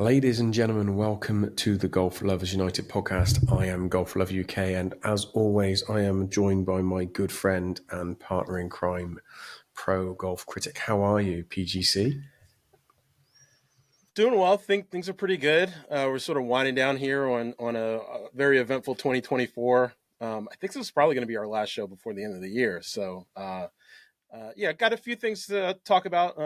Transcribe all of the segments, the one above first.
Ladies and gentlemen, welcome to the Golf Lovers United podcast. I am Golf Love UK, and as always, I am joined by my good friend and partner in crime, Pro Golf Critic. How are you, PGC? Doing well. Think things are pretty good. We're sort of winding down here on a very eventful 2024. I think this is probably going to be our last show before the end of the year. So, got a few things to talk about.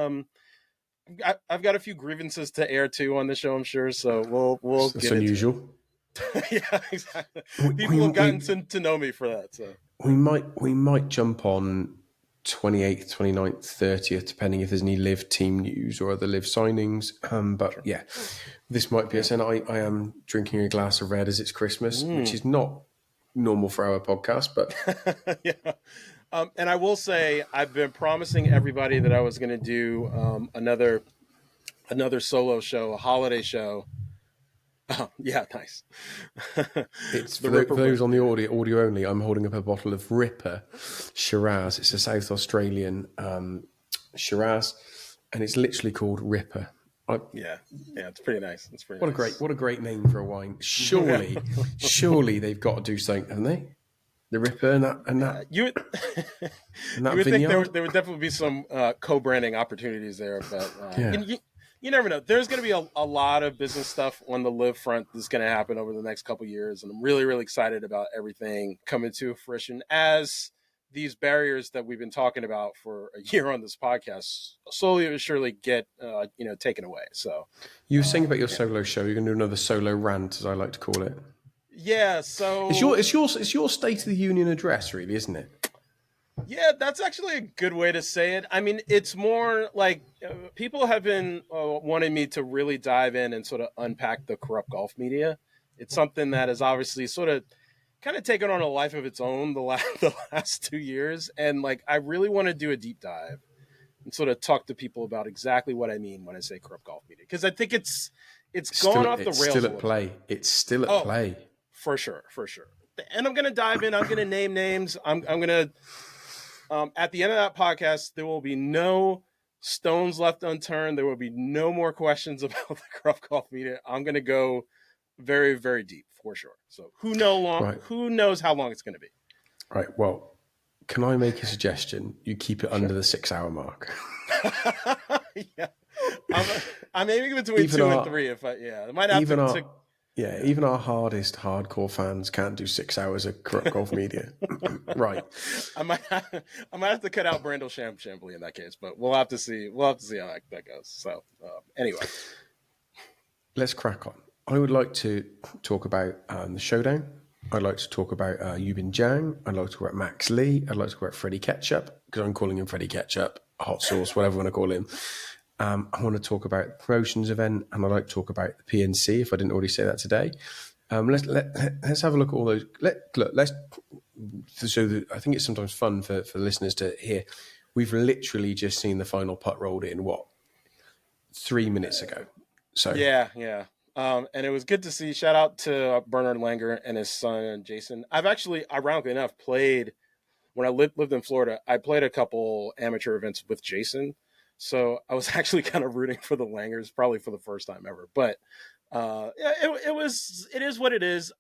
I've got a few grievances to air too on the show, I'm sure. So we'll That's get unusual. Yeah, exactly. People have gotten to know me for that. So we might jump on 28th, 29th, 30th, depending if there's any LIV team news or other LIV signings. But yeah, this might be a sin. I am drinking a glass of red as it's Christmas, which is not normal for our podcast, but yeah. And I will say, I've been promising everybody that I was going to do another solo show, a holiday show. Oh, yeah, nice. It's for those on the audio only. I'm holding up a bottle of Ripper Shiraz. It's a South Australian Shiraz, and it's literally called Ripper. Yeah, it's pretty nice. It's pretty. What a great name for a wine. Surely they've got to do something, haven't they? The Ripper and that. You would, and that you would think there would definitely be some co-branding opportunities there, but you never know. There's going to be a lot of business stuff on the LIV front that's going to happen over the next couple of years, and I'm really, really excited about everything coming to fruition as these barriers that we've been talking about for a year on this podcast slowly but surely get taken away. So you were saying about your solo show. You're going to do another solo rant, as I like to call it. Yeah. So it's your State of the Union address, really, isn't it? Yeah, that's actually a good way to say it. I mean, it's more like people have been wanting me to really dive in and sort of unpack the corrupt golf media. It's something that has obviously sort of kind of taken on a life of its own the last 2 years. And like, I really want to do a deep dive and sort of talk to people about exactly what I mean when I say corrupt golf media. Because I think it's gone off the rails. It's still at play. It's still at play. For sure. And I'm going to dive in. I'm going to name names. I'm going to... at the end of that podcast, there will be no stones left unturned. There will be no more questions about the corrupt golf media. I'm going to go very, very deep for sure. So who knows how long it's going to be. Right. Well, can I make a suggestion? You keep it under the 6 hour mark. Yeah. I'm aiming between 2 and 3. I might have to. Yeah, even our hardest hardcore fans can't do 6 hours of corrupt golf media. Right. I might have to cut out Brandel Chambly in that case, but we'll have to see. We'll have to see how that goes. So anyway, let's crack on. I would like to talk about the Showdown. I'd like to talk about Yubin Zhang. I'd like to talk about Max Lee. I'd like to talk about Freddie Ketchup, because I'm calling him Freddie Ketchup, hot sauce, whatever you want to call him. I want to talk about the promotions event, and I'd like to talk about the PNC, if I didn't already say that today. Let's have a look at all those. I think it's sometimes fun for the listeners to hear. We've literally just seen the final putt rolled in, 3 minutes ago. So yeah. And it was good to see. Shout out to Bernard Langer and his son Jason. I've actually, ironically enough, played when I lived in Florida. I played a couple amateur events with Jason. So I was actually kind of rooting for the Langers, probably for the first time ever. But it is what it is.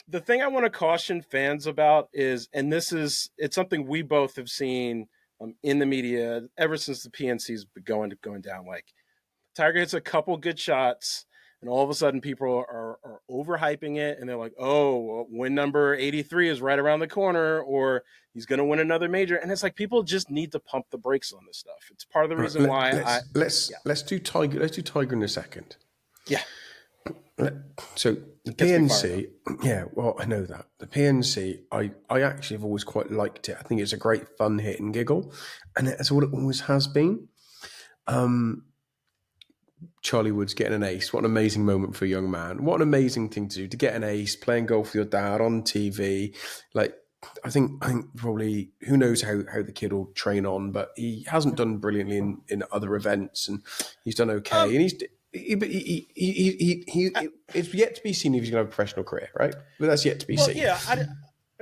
The thing I want to caution fans about is, and it's something we both have seen in the media ever since the PNC's been going down. Like, Tiger hits a couple good shots, and all of a sudden people are overhyping it, and they're like, oh, win number 83 is right around the corner, or he's going to win another major. And it's like, people just need to pump the brakes on this stuff. It's part of the reason why let's do Tiger. Let's do Tiger in a second. Yeah. So the PNC, I know that. The PNC, I actually have always quite liked it. I think it's a great fun hit and giggle, and that's what it always has been. Charlie Woods getting an ace. What an amazing moment for a young man. What an amazing thing to do, to get an ace, playing golf with your dad on TV. Like, I think probably, who knows how the kid will train on, but he hasn't done brilliantly in other events, and he's done okay. And it's yet to be seen if he's going to have a professional career, right? But that's yet to be seen.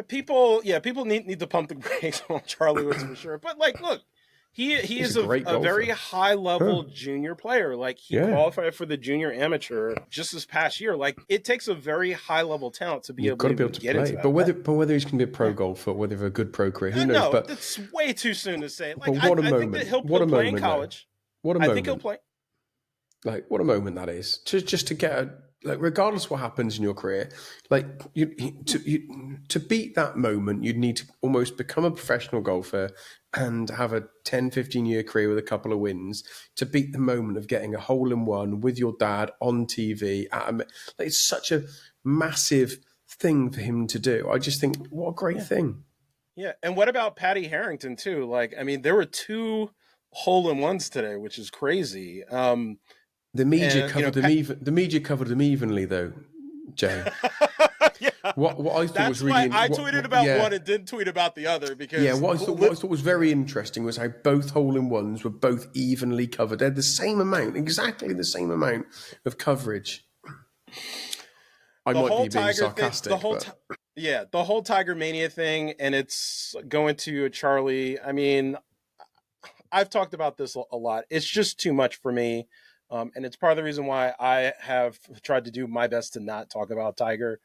People need to pump the brakes on Charlie Woods for sure. But like, look, He He's is a great a very golfer. high level Huh. junior player. Like he Yeah. qualified for the junior amateur just this past year. Like it takes a very high level talent to be You've able got to to be even able to get into play. that. But whether he's going to be a pro Yeah. golfer, whether a good pro career, who knows? No, But that's way too soon to say. but Like what a I think that moment. What he'll a play in moment though. college. What a I think he'll moment. play. Like what a moment that is. Just to get a, like, regardless of what happens in your career, like to beat that moment, you'd need to almost become a professional golfer and have a 10, 15-year career with a couple of wins to beat the moment of getting a hole in one with your dad on TV. Like, it's such a massive thing for him to do. I just think, what a great Yeah. thing. Yeah. And what about Patty Harrington too? Like, I mean, there were 2 hole in ones today, which is crazy. The media And you know, covered them even. The media covered them evenly, though, Jay. yeah, What I thought was that's why really I tweeted about yeah. one and didn't tweet about the other Yeah, because what I thought was very interesting was how both hole-in-ones were both evenly covered. They had the same amount, exactly the same amount of coverage. I the might whole be being Tiger thing, sarcastic, but yeah, the whole Tiger Mania thing, and it's going to Charlie. I mean, I've talked about this a lot. It's just too much for me. And it's part of the reason why I have tried to do my best to not talk about Tiger,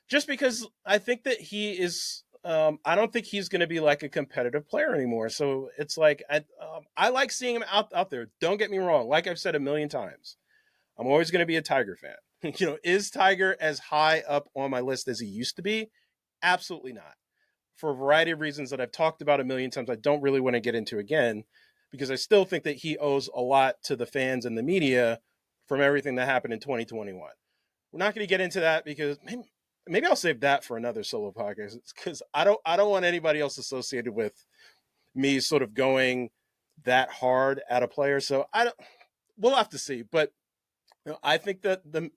just because I think that he is. I don't think he's going to be like a competitive player anymore. So it's like I like seeing him out there. Don't get me wrong. Like I've said a million times, I'm always going to be a Tiger fan. Is Tiger as high up on my list as he used to be? Absolutely not. For a variety of reasons that I've talked about a million times, I don't really want to get into again, because I still think that he owes a lot to the fans and the media from everything that happened in 2021. We're not going to get into that because maybe I'll save that for another solo podcast, because I don't want anybody else associated with me sort of going that hard at a player. So we'll have to see. But I think that the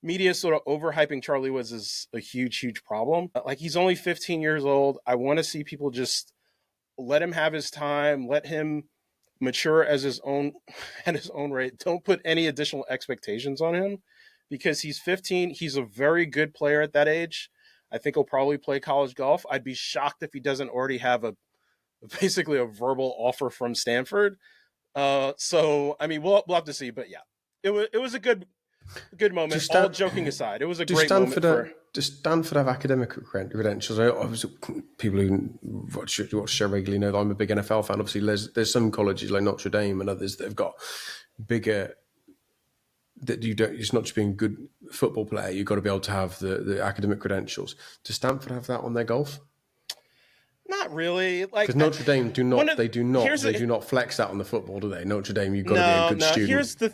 media sort of overhyping Charlie Woods is a huge, huge problem. Like he's only 15 years old. I want to see people just let him have his time, let him mature as his own at his own rate. Don't put any additional expectations on him because he's 15. He's a very good player at that age. I think he'll probably play college golf. I'd be shocked if he doesn't already have basically a verbal offer from Stanford. So I mean, we'll have to see. But yeah, it was a good moment. just All joking aside, it was a does great moment for. does Stanford have academic credentials? I was, people who watch the show regularly know that I'm a big NFL fan. Obviously, there's some colleges like Notre Dame and others that have got bigger. That you don't. It's not just being a good football player. You've got to be able to have the academic credentials. Does Stanford have that on their golf? Not really. Like Because Notre Dame do not. They do here's not flex that on the football, do they? Notre Dame, you've got to be a good no. student. Here's the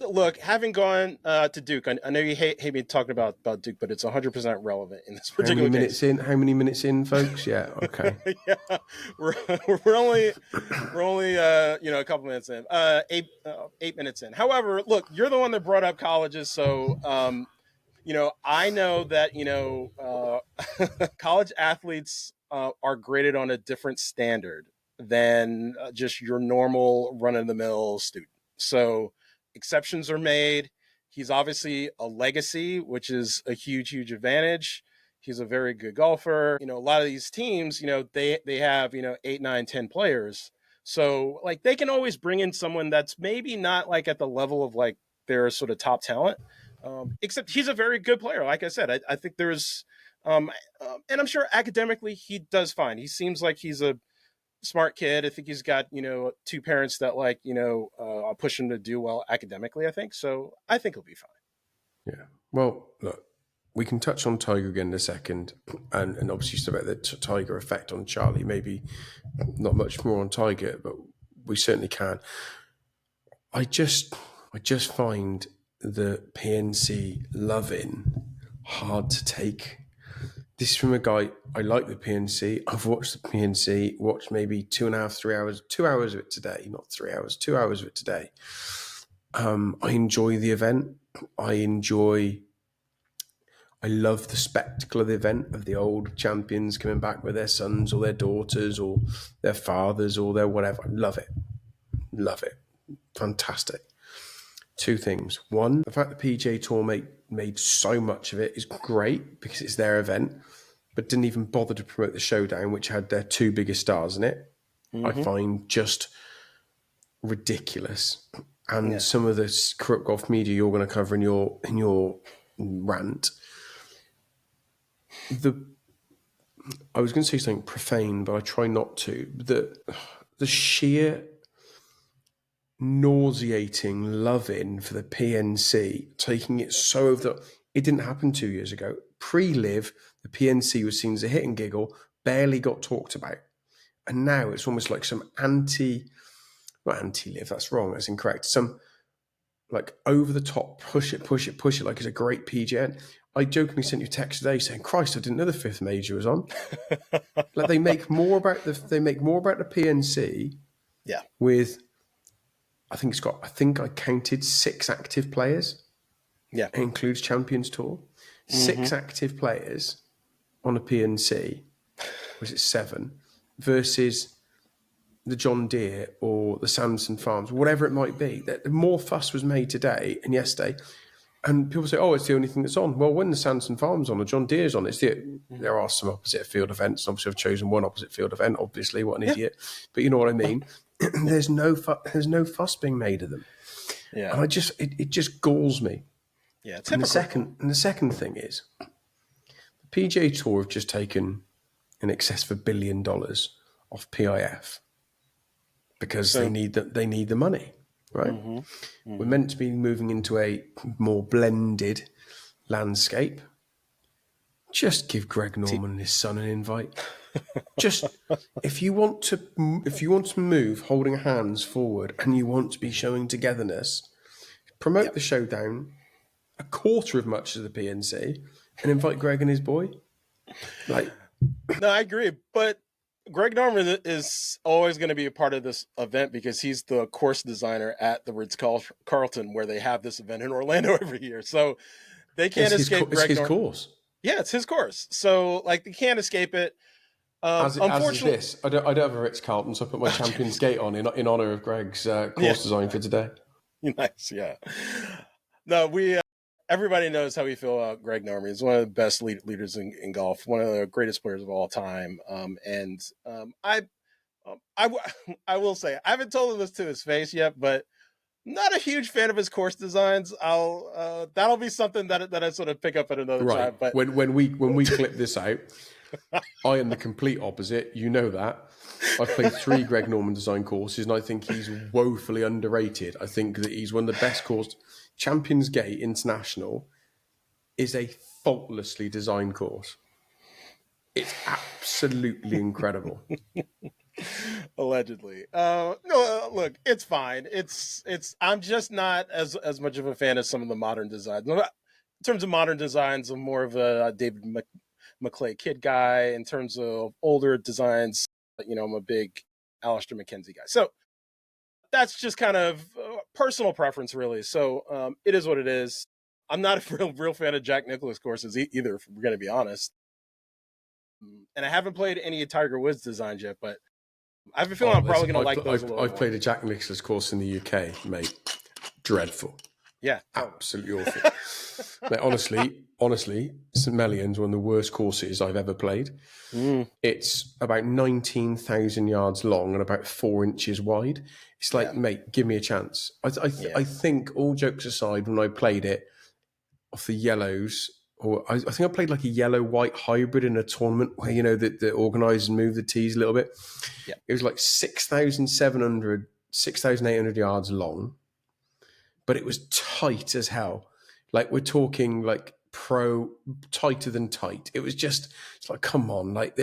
look. Having gone to Duke, I know you hate me talking about Duke, but it's 100% relevant in this particular case. How many minutes in, folks? Yeah, okay. Yeah, we're only a couple minutes in, 8 minutes in. However, look, you're the one that brought up colleges, so I know that college athletes are graded on a different standard than just your normal run of the mill student. So exceptions are made. He's obviously a legacy, which is a huge, huge advantage. He's a very good golfer. A lot of these teams, they have, 8, 9, 10 players. So like they can always bring in someone that's maybe not like at the level of like their sort of top talent. Except he's a very good player. Like I said, I think there's, and I'm sure academically he does fine. He seems like he's a smart kid. I think he's got, 2 parents that like, I'll push him to do well academically, I think. So I think he'll be fine. Yeah. Well, look, we can touch on Tiger again in a second, and obviously just about the Tiger effect on Charlie. Maybe not much more on Tiger, but we certainly can. I just find the PNC loving hard to take. This is from a guy, I like the PNC. I've watched the PNC, watched maybe 2.5, 3 hours, 2 hours of it today, not 3 hours, 2 hours of it today. I enjoy the event. I love the spectacle of the event, of the old champions coming back with their sons or their daughters or their fathers or their whatever. Love it. Love it. Fantastic. 2 things. One, the fact the PGA Tour made so much of it is great because it's their event, but didn't even bother to promote the Showdown, which had their 2 biggest stars in it. I find just ridiculous. And Yeah. some of this corrupt golf media you're going to cover in your rant, I was going to say something profane, but I try not to. The sheer nauseating loving for the PNC, taking it so over the. It didn't happen 2 years ago. Pre-LIV, the PNC was seen as a hit and giggle, barely got talked about. And now it's almost like some not anti-LIV, that's wrong, that's incorrect. Some like over the top, push it, like it's a great PGA. I jokingly sent you a text today saying, Christ, I didn't know the fifth major was on. Like they make more about the PNC Yeah. with I think I counted 6 active players. Yeah. It includes Champions Tour. 6 active players on a PNC, was it 7, versus the John Deere or the Sanderson Farms, whatever it might be. That more fuss was made today and yesterday. And people say, oh, it's the only thing that's on. Well, when the Sanderson Farms on or John Deere's on, there are some opposite field events. Obviously, I've chosen one opposite field event, obviously, what an idiot. But you know what I mean? There's no fuss being made of them. Yeah. And it just galls me. Yeah. It's And the second thing is, the PGA Tour have just taken in excess of $1 billion off PIF because they need the money, right? We're meant to be moving into a more blended landscape. Just give Greg Norman and his son an invite. Just if you want to move holding hands forward and you want to be showing togetherness, promote the Showdown a quarter of much as the PNC and invite Greg and his boy. No, I agree, but Greg Norman is always going to be a part of this event because he's the course designer at the Ritz-Carlton where they have this event in Orlando every year. So they can't escape Greg Norman. It's his course. Yeah, it's his course. So they can't escape it. Unfortunately, as is this. I don't have a Ritz-Carlton, so I put my Champions Gate on in honor of Greg's course design for today. Nice, yeah. No, everybody knows how we feel about Greg Norman. He's one of the best leaders in golf, one of the greatest players of all time. I will say, I haven't told him this to his face yet, but not a huge fan of his course designs. That'll be something that I sort of pick up at another time. But when we clip this out, I am the complete opposite. You know that. I've played 3 Greg Norman design courses, and I think he's woefully underrated. I think that he's one of the best courses. Champions Gate International is a faultlessly designed course. It's absolutely incredible. Allegedly. No, look, it's fine. It's. I'm just not as much of a fan of some of the modern designs. In terms of modern designs, I'm more of a David McClay Kidd guy. In terms of older designs, I'm a big Alistair McKenzie guy. So that's just kind of personal preference, really. So it is what it is. I'm not a real fan of Jack Nicklaus courses either, if we're going to be honest. And I haven't played any Tiger Woods designs yet, but I have a feeling I'm probably going to like those a little I've played a Jack Nicklaus course in the UK, mate. Dreadful. Yeah. Absolutely awful. Mate, honestly, St. Mellion's one of the worst courses I've ever played. It's about 19,000 yards long and about 4 inches wide. It's like, mate, give me a chance. I think, all jokes aside, when I played it off the yellows, or I think I played like a yellow-white hybrid in a tournament where, the organisers moved the tees a little bit. Yeah. It was like 6,800 yards long, but it was tight as hell. Like, we're talking like tighter than tight. It was just, it's like, come on. Like,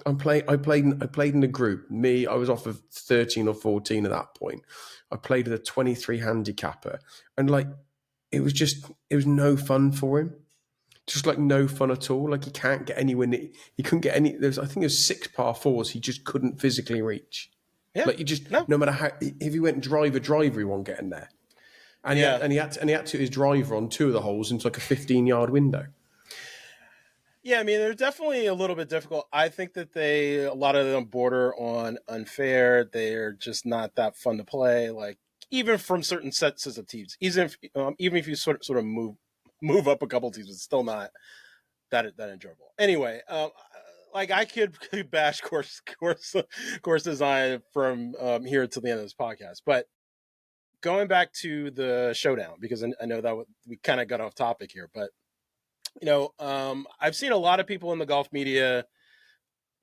I played in a group. I was off of 13 or 14 at that point. I played with a 23 handicapper, and like, it was no fun for him. Just like no fun at all. Like, he can't get anywhere. He couldn't get any. I think there's 6 par 4s he just couldn't physically reach. Yeah. Like, no matter how, if he went driver, he won't get in there. And he had to his driver on 2 of the holes into like a 15-yard window. Yeah, I mean, they're definitely a little bit difficult. I think that a lot of them border on unfair. They're just not that fun to play. Like, even from certain sets of teams, even if you sort of move up a couple teams, it's still not that enjoyable. Anyway, like I could bash course design from here to the end of this podcast, but going back to the Showdown, because I know that we kind of got off topic here, but I've seen a lot of people in the golf media,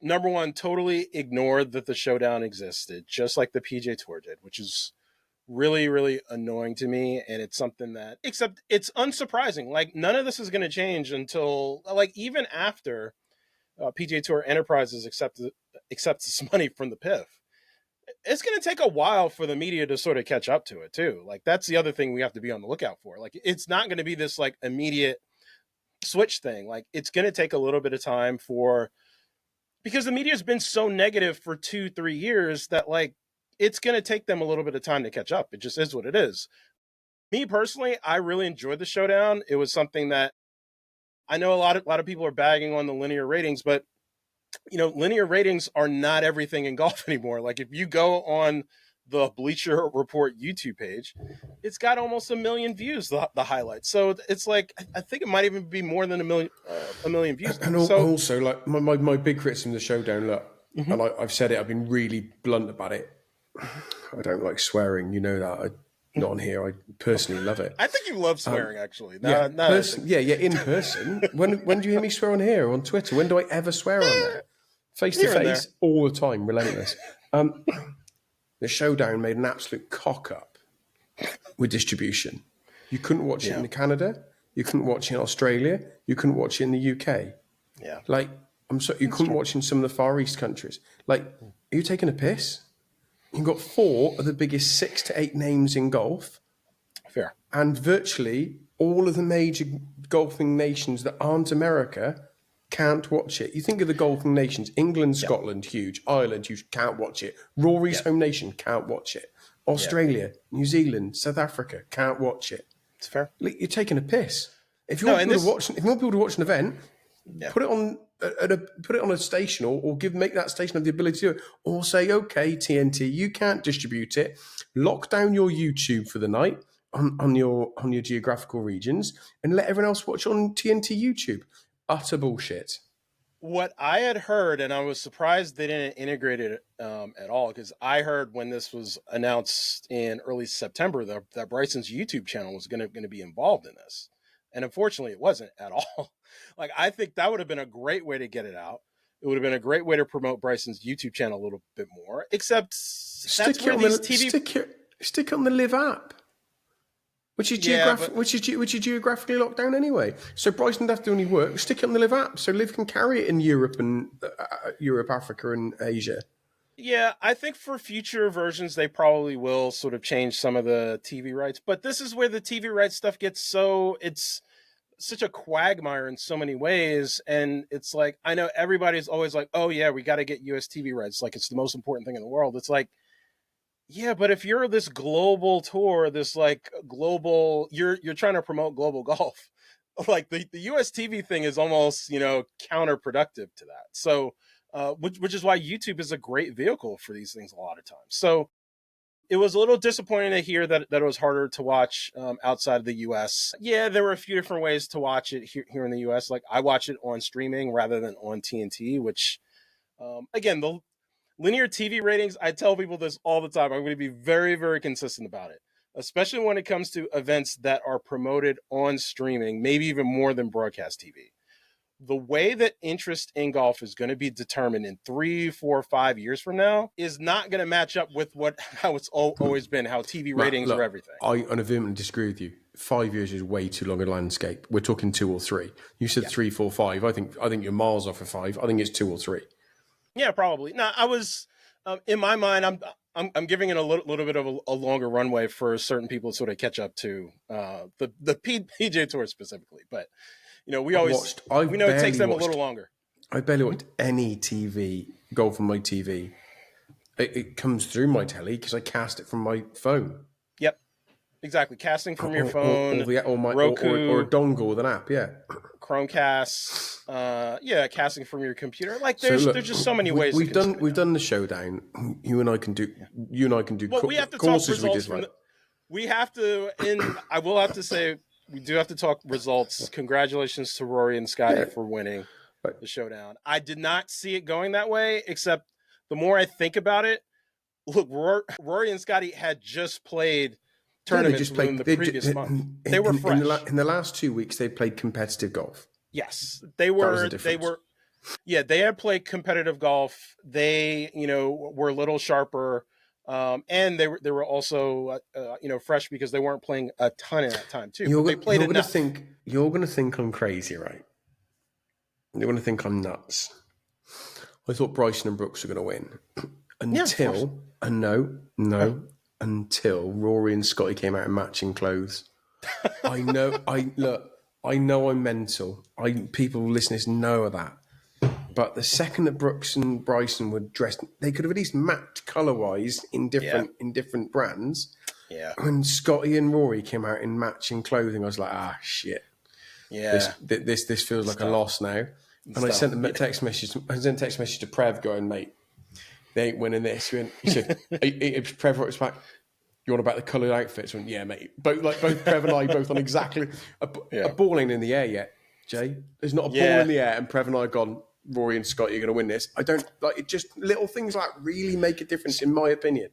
number one, totally ignore that the Showdown existed, just like the PGA Tour did, which is really, really annoying to me. And it's something that, except it's unsurprising. Like, none of this is going to change until, like, even after PGA Tour Enterprises accepts this money from the PIF. It's going to take a while for the media to sort of catch up to it, too. Like, that's the other thing we have to be on the lookout for. Like, it's not going to be this, like, immediate switch thing. Like, it's going to take a little bit of time because the media has been so negative for 2-3 years that, like, it's going to take them a little bit of time to catch up. It just is what it is. Me personally, I really enjoyed the Showdown. It was something that I know a lot of people are bagging on the linear ratings, but linear ratings are not everything in golf anymore. Like, if you go on the Bleacher Report YouTube page, it's got almost 1 million views, the highlights. So it's like, I think it might even be more than a million views. And also, like, my big criticism of the Showdown, look, and I've said it, I've been really blunt about it. I don't like swearing, you know that. Not on here. I personally love it. I think you love swearing, actually. In person. When do you hear me swear on here or on Twitter? When do I ever swear on there? Face to face, all the time, relentless. The Showdown made an absolute cock up with distribution. You couldn't watch it in Canada. You couldn't watch it in Australia. You couldn't watch it in the UK. Yeah. Like, you couldn't watch it in some of the Far East countries. Like, are you taking a piss? You've got 4 of the biggest 6 to 8 names in golf. Fair. And virtually all of the major golfing nations that aren't America can't watch it. You think of the golfing nations, England, Scotland, huge. Ireland, huge, can't watch it. Rory's home nation, can't watch it. Australia, New Zealand, South Africa, can't watch it. It's fair. You're taking a piss. If you want people to watch an event, put it on a station or make that station have the ability to do it, or say, okay, TNT, you can't distribute it. Lock down your YouTube for the night on your geographical regions and let everyone else watch on TNT YouTube. Utter bullshit. What I had heard, and I was surprised they didn't integrate it at all, because I heard when this was announced in early September that Bryson's YouTube channel was going to be involved in this. And unfortunately, it wasn't at all. Like, I think that would have been a great way to get it out. It would have been a great way to promote Bryson's YouTube channel a little bit more, except stick it on the LIV app, which is geographically locked down anyway. So Bryson doesn't have to do any work. Stick it on the LIV app, so LIV can carry it in Europe and Africa, and Asia. Yeah, I think for future versions, they probably will sort of change some of the TV rights. But this is where the TV rights stuff gets it's such a quagmire in so many ways. And it's like, I know everybody's always like, oh yeah, we got to get US TV rights. Like, it's the most important thing in the world. It's like, yeah, but if you're this global tour, this like global, you're trying to promote global golf. Like, the US TV thing is almost, counterproductive to that. So, which is why YouTube is a great vehicle for these things a lot of times. So it was a little disappointing to hear that it was harder to watch outside of the US. Yeah, there were a few different ways to watch it here in the US. Like, I watch it on streaming rather than on TNT, which, again, the linear TV ratings, I tell people this all the time. I'm going to be very, very consistent about it, especially when it comes to events that are promoted on streaming, maybe even more than broadcast TV. The way that interest in golf is going to be determined in 3, 4, 5 years from now is not going to match up with how it's always been, how TV ratings are everything. I vehemently disagree with you. 5 years is way too long a landscape. We're talking 2 or 3. You said 3, 4, 5. I think you're miles off of 5. I think it's 2 or 3. Yeah, probably. Now, I was in my mind, I'm giving it a little bit of a longer runway for certain people to sort of catch up to the PGA Tour specifically, but. We know it takes them a little longer. I barely watched any TV, golf on my TV. It comes through my telly because I cast it from my phone. Yep, exactly. Casting from your phone, Roku, or a dongle with an app, Chromecast, casting from your computer. Like, there's just so many ways. We've done the Showdown. You and I can do. Well, we have to talk results from. We have to, and I will have to say. We do have to talk results. Congratulations to Rory and Scottie for winning. the Showdown. I did not see it going that way, except the more I think about it, look, Rory and Scottie had just played tournaments within the previous month. They were fresh. In the last 2 weeks, they played competitive golf. Yes, they were. Yeah, they had played competitive golf. They, were a little sharper, and they were also, fresh because they weren't playing a ton at that time too. They played enough. You're going to think I'm crazy, right? You're going to think I'm nuts. I thought Bryson and Brooks were going to win until Rory and Scottie came out in matching clothes. I know I'm mental. People listening to this know that. But the second that Brooks and Bryson were dressed, they could have at least matched colour-wise in different brands. Yeah. When Scottie and Rory came out in matching clothing, I was like, shit. Yeah. This feels like a loss now. And I sent a text message. I sent a text message to Prev going, mate, they ain't winning this. He said, Prev wrote us back, you want about the coloured outfits? I went, yeah, mate. Both Prev and I both on exactly a ball ain't in the air yet, Jay. There's not a ball in the air, and Prev and I gone, Rory and Scottie are going to win this. I don't like it. Just little things like really make a difference, in my opinion.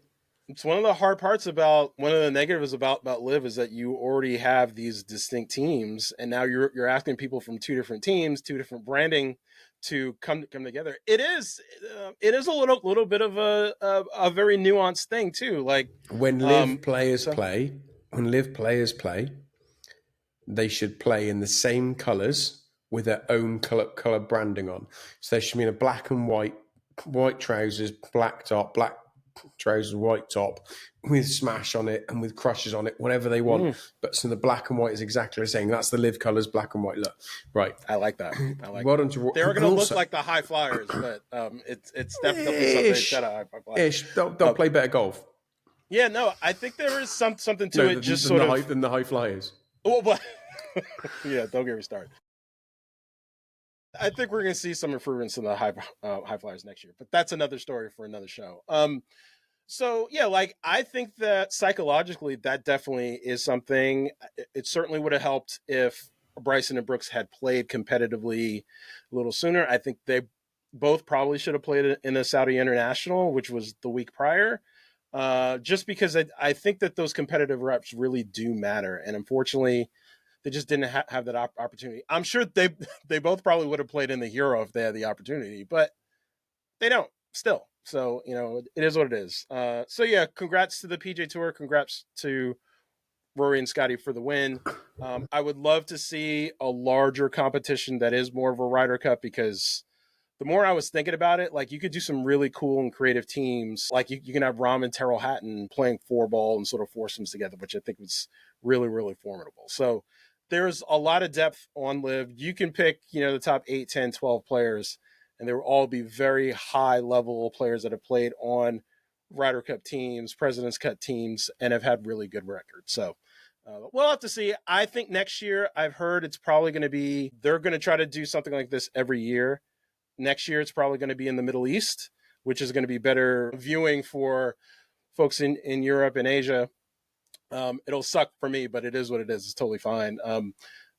It's one of the hard parts about one of the negatives about LIV is that you already have these distinct teams, and now you're asking people from two different teams, two different branding, to come together. It is a little bit of a very nuanced thing too. Like when LIV players play, they should play in the same colours with their own colour branding on. So there should be a black and white trousers, black top, black trousers, white top, with smash on it and with crushes on it, whatever they want. But so the black and white is exactly the same. That's the LIV colours, black and white look. Right. I like that. Well done to They're going to look like the high flyers, but it's definitely something that high flyers. They'll play better golf. Yeah, no, I think there is something to it. Than the high flyers. Well, but yeah, don't get me started. I think we're going to see some improvements in the high flyers next year, but that's another story for another show. So yeah, like I think that psychologically that definitely is something. It certainly would have helped if Bryson and Brooks had played competitively a little sooner. I think they both probably should have played in a Saudi International, which was the week prior. Just because I think that those competitive reps really do matter, and unfortunately, they just didn't have that opportunity. I'm sure they both probably would have played in the Hero if they had the opportunity, but they don't still. So, it is what it is. So yeah, congrats to the PGA Tour. Congrats to Rory and Scottie for the win. I would love to see a larger competition that is more of a Ryder Cup, because the more I was thinking about it, like you could do some really cool and creative teams. Like you can have Rahm and Terrell Hatton playing 4-ball and sort of foursomes together, which I think was really, really formidable. So there's a lot of depth on LIV. You can pick, the top 8, 10, 12 players, and they will all be very high level players that have played on Ryder Cup teams, President's Cup teams, and have had really good records. So we'll have to see. I think next year, I've heard it's probably going to be, they're going to try to do something like this every year. Next year, it's probably going to be in the Middle East, which is going to be better viewing for folks in Europe and Asia. It'll suck for me, but it is what it is. It's totally fine.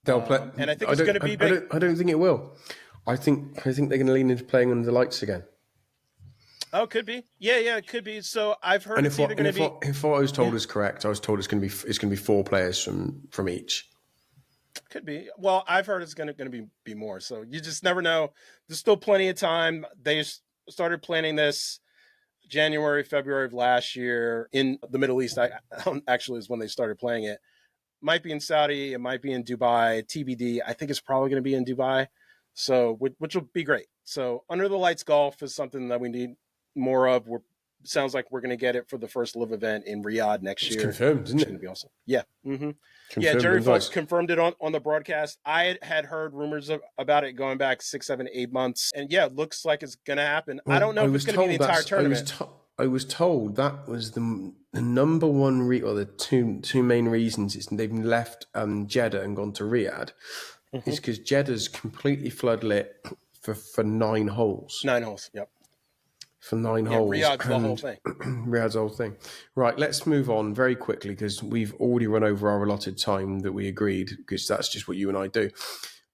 They'll play, and I think it's going to be big. I don't think it will. I think they're going to lean into playing under the lights again. Oh, could be. Yeah, it could be. So I've heard it's either going to be. If what I was told is correct, I was told it's going to be 4 players from each. Could be. Well, I've heard it's going to be more. So you just never know. There's still plenty of time. They started planning this January, February of last year in the Middle East. Actually is when they started playing it. Might be in Saudi. It might be in Dubai. TBD. I think it's probably going to be in Dubai. So, which will be great. So under the lights golf is something that we need more of. Sounds like we're going to get it for the first LIV event in Riyadh next year. It's confirmed, isn't it? It's going to be awesome. Yeah. Mm-hmm. Yeah, Jerry Folks confirmed it on the broadcast. I had heard rumors about it going back 6, 7, 8 months. And yeah, it looks like it's going to happen. Well, I don't know if it's going to be the entire tournament. I was told that was the number one or the two main reasons they've left Jeddah and gone to Riyadh is because Jeddah's completely floodlit for 9 holes. 9 holes, yep. For 9 holes. Riyadh's the whole thing. Riyadh's the whole thing. Right, let's move on very quickly because we've already run over our allotted time that we agreed, because that's just what you and I do.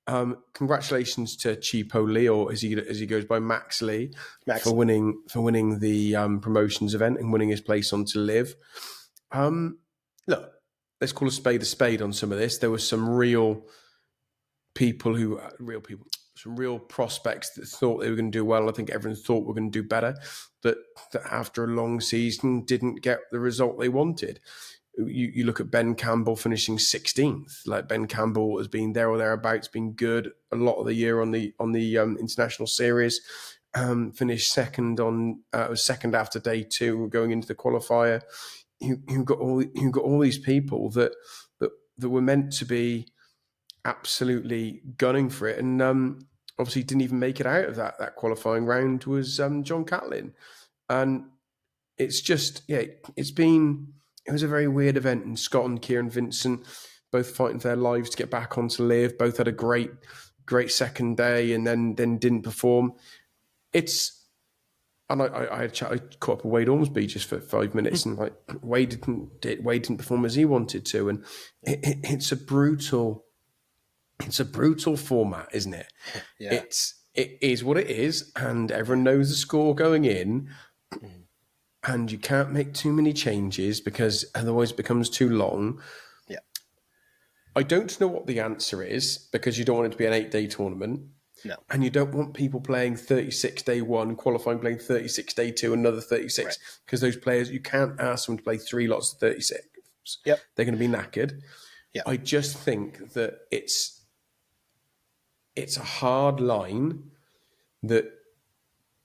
Congratulations to Cheapo Lee, or as he goes by, Max Lee, Max. for winning the promotions event and winning his place onto LIV. Look, let's call a spade on some of this. There was some real some real prospects that thought they were going to do well. I think everyone thought we were going to do better, that after a long season didn't get the result they wanted. You look at Ben Campbell finishing 16th. Like, Ben Campbell has been there or thereabouts, been good a lot of the year on the international series. Finished second was second after day 2, going into the qualifier. You got all these people that were meant to be absolutely gunning for it, and obviously didn't even make it out of that qualifying round was John Catlin. And it's just, it was a very weird event. And Scott and Kieran Vincent both fighting for their lives to get back onto LIV. Both had a great second day, and then didn't perform. I caught up with Wade Ormsby just for 5 minutes, and like, Wade didn't perform as he wanted to, and it's a brutal format, isn't it? Yeah. It is what it is, and everyone knows the score going in. And you can't make too many changes because otherwise it becomes too long. Yeah. I don't know what the answer is, because you don't want it to be an 8-day tournament. No. And you don't want people playing 36 day 1, qualifying, playing 36 day 2, another 36. Because those players, you can't ask them to play 3 lots of 36. Yep. They're going to be knackered. Yeah. I just think that it's a hard line that,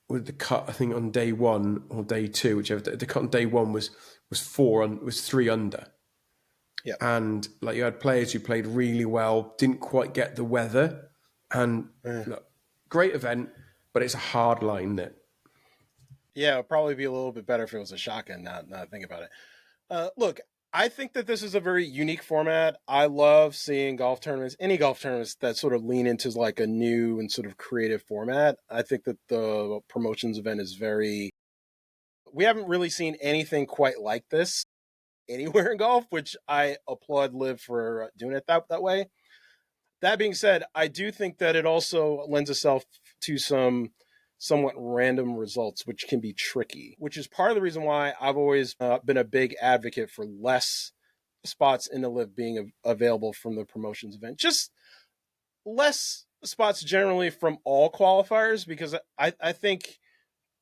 with the cut, I think on day 1 or day 2, whichever, the cut on day 1 was 3 under. Yeah. And like, you had players who played really well, didn't quite get the weather, and look, great event, but it's a hard line that. Yeah, it'd probably be a little bit better if it was a shotgun. Now I think about it. Look, I think that this is a very unique format. I love seeing any golf tournaments that sort of lean into like a new and sort of creative format. I think that the promotions event is we haven't really seen anything quite like this anywhere in golf, which I applaud LIV for doing it that way. That being said, I do think that it also lends itself to some somewhat random results, which can be tricky, which is part of the reason why I've always been a big advocate for less spots in the LIV being available from the promotions event. Just less spots generally from all qualifiers, because I think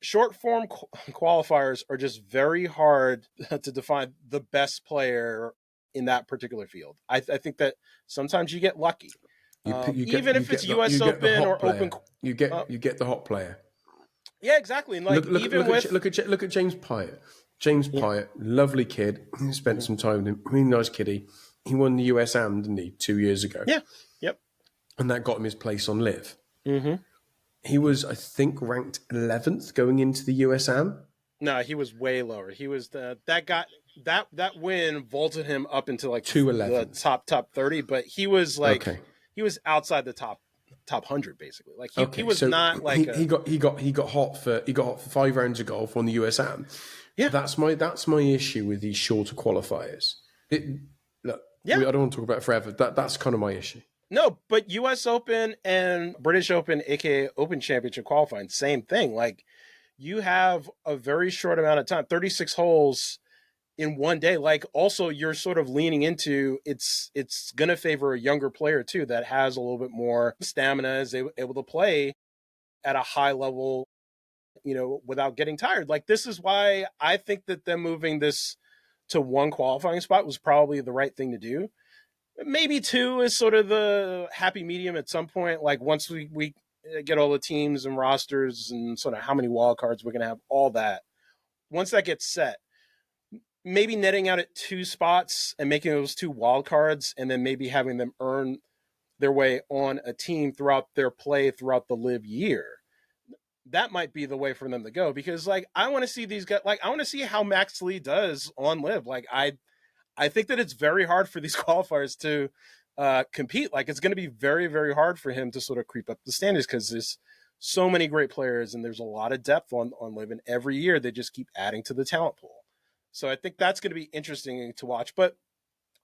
short form qualifiers are just very hard to define the best player in that particular field. I think that sometimes you get lucky. Even if it's US Open or Open, you get the hot player. Yeah, exactly. And like, look at James Pyatt. James Pyatt, lovely kid. He spent some time with him. Really nice kiddie. He won the US Am, didn't he, 2 years ago? Yeah. Yep. And that got him his place on LIV. Mm-hmm. He was, I think, ranked 11th going into the US Am. No, he was way lower. He was that win vaulted him up into like 211, the top 30, but he was like he was outside the top 100 basically. Like he was not like he got hot for 5 rounds of golf on the US Am. Yeah, that's my issue with these shorter qualifiers. I don't want to talk about it forever. That's kind of my issue. No, but US Open and British Open, aka Open Championship qualifying, same thing. Like, you have a very short amount of time, 36 holes in one day. Like, also you're sort of leaning into it's going to favor a younger player too that has a little bit more stamina, is able to play at a high level, without getting tired. Like, this is why I think that them moving this to 1 qualifying spot was probably the right thing to do. Maybe 2 is sort of the happy medium at some point. Like, once we get all the teams and rosters and sort of how many wild cards we're going to have, all that. Once that gets set, maybe netting out at 2 spots and making those 2 wild cards, and then maybe having them earn their way on a team throughout their play throughout the LIV year. That might be the way for them to go, because like, I want to see these guys. Like, I want to see how Max Lee does on LIV. Like, I think that it's very hard for these qualifiers to compete. Like, it's going to be very, very hard for him to sort of creep up the standards, because there's so many great players and there's a lot of depth on LIV, and every year they just keep adding to the talent pool. So I think that's going to be interesting to watch. But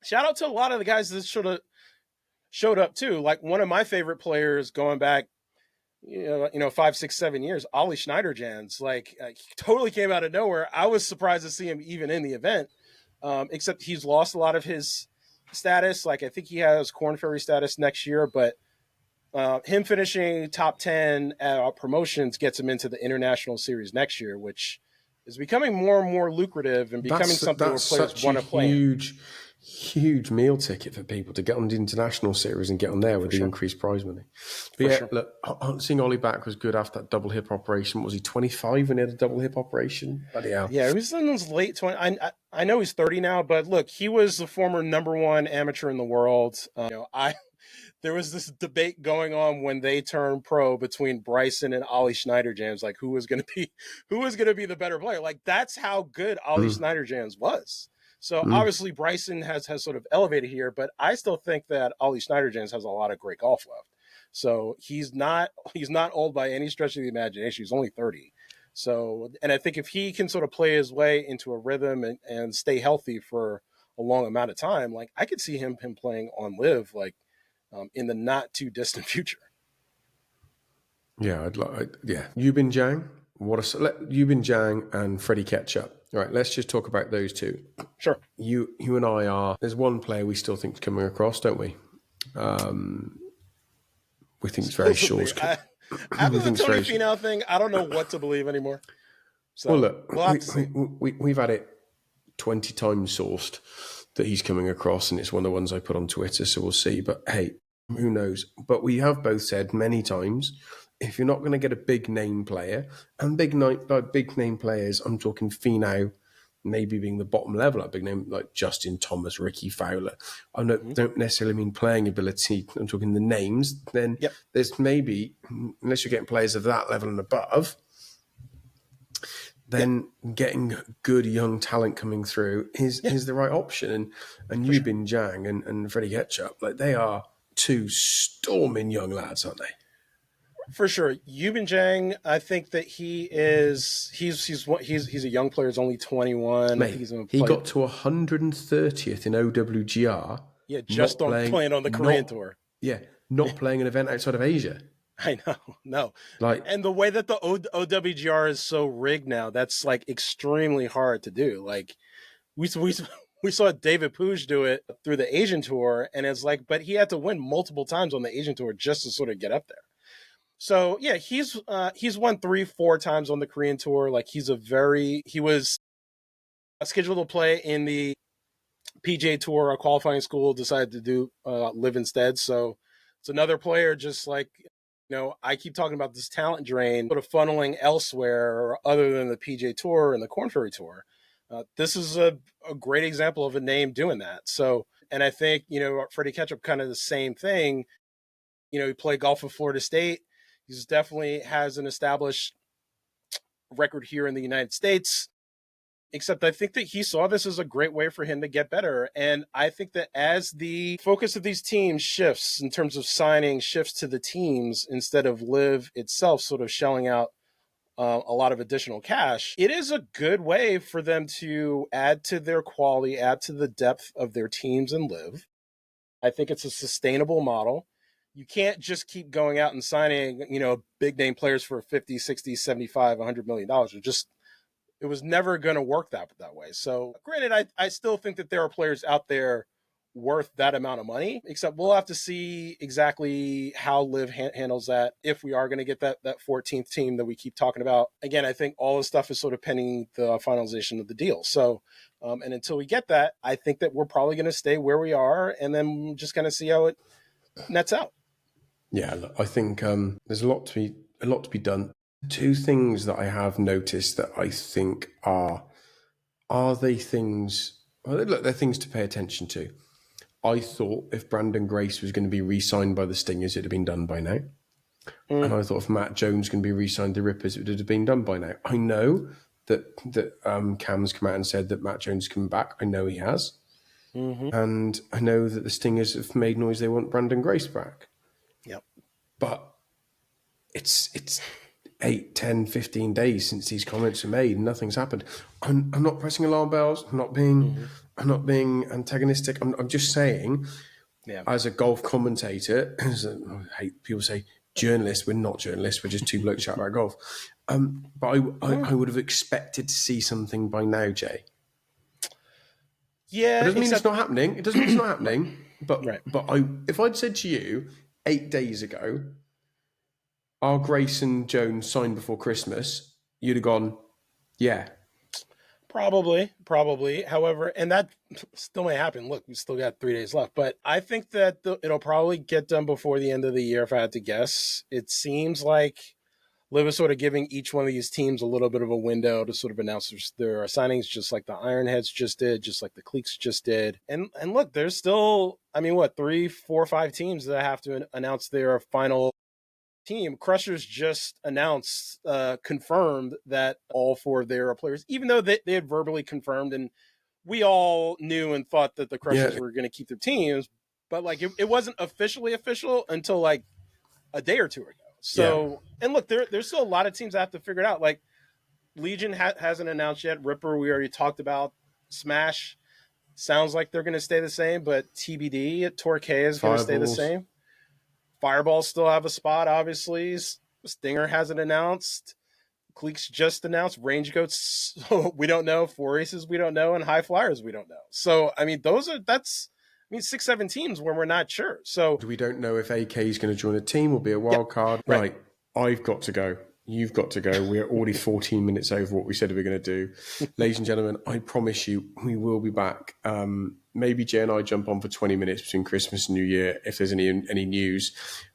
shout out to a lot of the guys that sort of showed up too. Like one of my favorite players going back, 5, 6, 7 years, Ollie Schneiderjans, he totally came out of nowhere. I was surprised to see him even in the event, except he's lost a lot of his status. Like I think he has Corn Ferry status next year, but him finishing top 10 at promotions gets him into the international series next year, which is becoming more and more lucrative and becoming something where players want to play. Huge meal ticket for people to get on the international series and get on there with the increased prize money. But look, seeing Ollie back was good after that double hip operation. Was he 25 when he had a double hip operation? Bloody hell. Yeah, he was in his late 20s. I know he's 30 now, but look, he was the former #1 amateur in the world. There was this debate going on when they turned pro between Bryson and Ollie Schneiderjans, like who was going to be the better player. Like that's how good Ollie Schneiderjans was. So obviously Bryson has sort of elevated here, but I still think that Ollie Schneiderjans has a lot of great golf left. So he's not old by any stretch of the imagination. He's only 30. So, and I think if he can sort of play his way into a rhythm and stay healthy for a long amount of time, like I could see him playing on LIV in the not too distant future. Yeah, Yubin Zhang. Yubin Zhang and Freddie Ketchup. All right, let's just talk about those two. Sure. You and I are. There's one player we still think is coming across, don't we? We think it's very short. After the Tony Finau thing, I don't know what to believe anymore. So, well, look, we've had it 20 times sourced that he's coming across, and it's one of the ones I put on Twitter, so we'll see. But hey, who knows? But we have both said many times, if you're not going to get a big name player, and big name players, I'm talking Finau, maybe being the bottom level, a big name like Justin Thomas, Ricky Fowler. I don't necessarily mean playing ability. I'm talking the names. Then there's maybe, unless you're getting players of that level and above, then getting good young talent coming through is the right option. And Yubin Zhang and Freddie Ketchup, like they are two storming young lads, aren't they? For sure. Yubin Zhang, I think that he's a young player, he's only 21. Mate, he got to 130th in OWGR. Yeah, just playing on the Korean Tour. Yeah, not playing an event outside of Asia. I know, no. And the way that the OWGR is so rigged now, that's like extremely hard to do. Like we saw David Puig do it through the Asian Tour, and it's like, but he had to win multiple times on the Asian Tour just to sort of get up there. So yeah, he's won 3-4 times on the Korean Tour. Like he was scheduled to play in the PGA Tour, a qualifying school, decided to do LIV instead. So it's another player, just like, I keep talking about this talent drain sort of funneling elsewhere other than the PGA Tour and the Korn Ferry Tour. This is a great example of a name doing that. So, and I think, Freddie Ketchup, kind of the same thing. He played golf at Florida State. He's definitely has an established record here in the United States, except I think that he saw this as a great way for him to get better. And I think that as the focus of these teams shifts in terms of signing, shifts to the teams instead of LIV itself sort of shelling out a lot of additional cash, it is a good way for them to add to their quality, add to the depth of their teams in LIV. I think it's a sustainable model. You can't just keep going out and signing, big name players for 50, 60, 75, $100 million. It was never going to work that way. So granted, I still think that there are players out there worth that amount of money, except we'll have to see exactly how LIV handles that if we are going to get that 14th team that we keep talking about. Again, I think all this stuff is sort of pending the finalization of the deal. So, and until we get that, I think that we're probably going to stay where we are and then just kind of see how it nets out. Yeah, I think there's a lot to be done. Two things that I have noticed that I think are they things? Well, look, they're things to pay attention to. I thought if Brandon Grace was going to be re-signed by the Stingers, it'd have been done by now. And I thought if Matt Jones can be re-signed to Rippers, it would have been done by now. I know that Cam's come out and said that Matt Jones is coming back. I know he has. And I know that the Stingers have made noise they want Brandon Grace back. Yep. But it's 8, 10, 15 days since these comments were made and nothing's happened. I'm not pressing alarm bells. I'm not being antagonistic. I'm just saying Yeah. as a golf commentator, I hate people say journalists. We're not journalists. We're just two blokes chatting about golf. But I would have expected to see something by now, Jay. Yeah, It doesn't mean it's not happening. It doesn't mean it's not happening. Right. But if I'd said to you 8 days ago, are Grayson Jones signed before Christmas? You'd have gone, yeah. Probably. However, and that still may happen. Look, we still got 3 days left, but I think that it'll probably get done before the end of the year. If I had to guess, it seems like LIV is sort of giving each one of these teams a little bit of a window to sort of announce their signings, just like the Ironheads just did, just like the Cliques just did. And look, there's still, 3, 4, 5 teams that have to announce their final team. Crushers just announced, confirmed that all 4 of their players, even though they had verbally confirmed, and we all knew and thought that the Crushers were going to keep their teams, but like it wasn't officially official until like a day or two ago. So, and look, there's still a lot of teams that have to figure it out. Like Legion hasn't announced yet. Ripper, we already talked about. Smash sounds like they're going to stay the same, but TBD. Torquay is going to stay the same. Fireballs still have a spot, obviously. Stinger hasn't announced. Cliques just announced. Range Goats, we don't know. Four Aces, we don't know. And High Flyers, we don't know. So, that's 6, 7 teams where we're not sure. So we don't know if AK is going to join a team or be a wild card. Right. I've got to go. You've got to go. We're already 14 minutes over what we said we were going to do. Ladies and gentlemen, I promise you we will be back. Maybe Jay and I jump on for 20 minutes between Christmas and New Year if there's any news.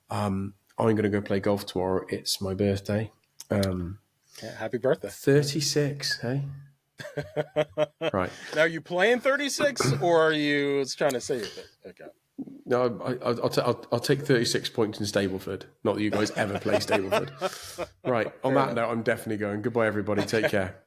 I'm going to go play golf tomorrow. It's my birthday. Happy birthday. 36, hey? Right. Now, are you playing 36 or are you trying to say your thing? Okay. No, I'll take 36 points in Stableford. Not that you guys ever play Stableford. Right. On that note, I'm definitely going. Goodbye, everybody. Take care.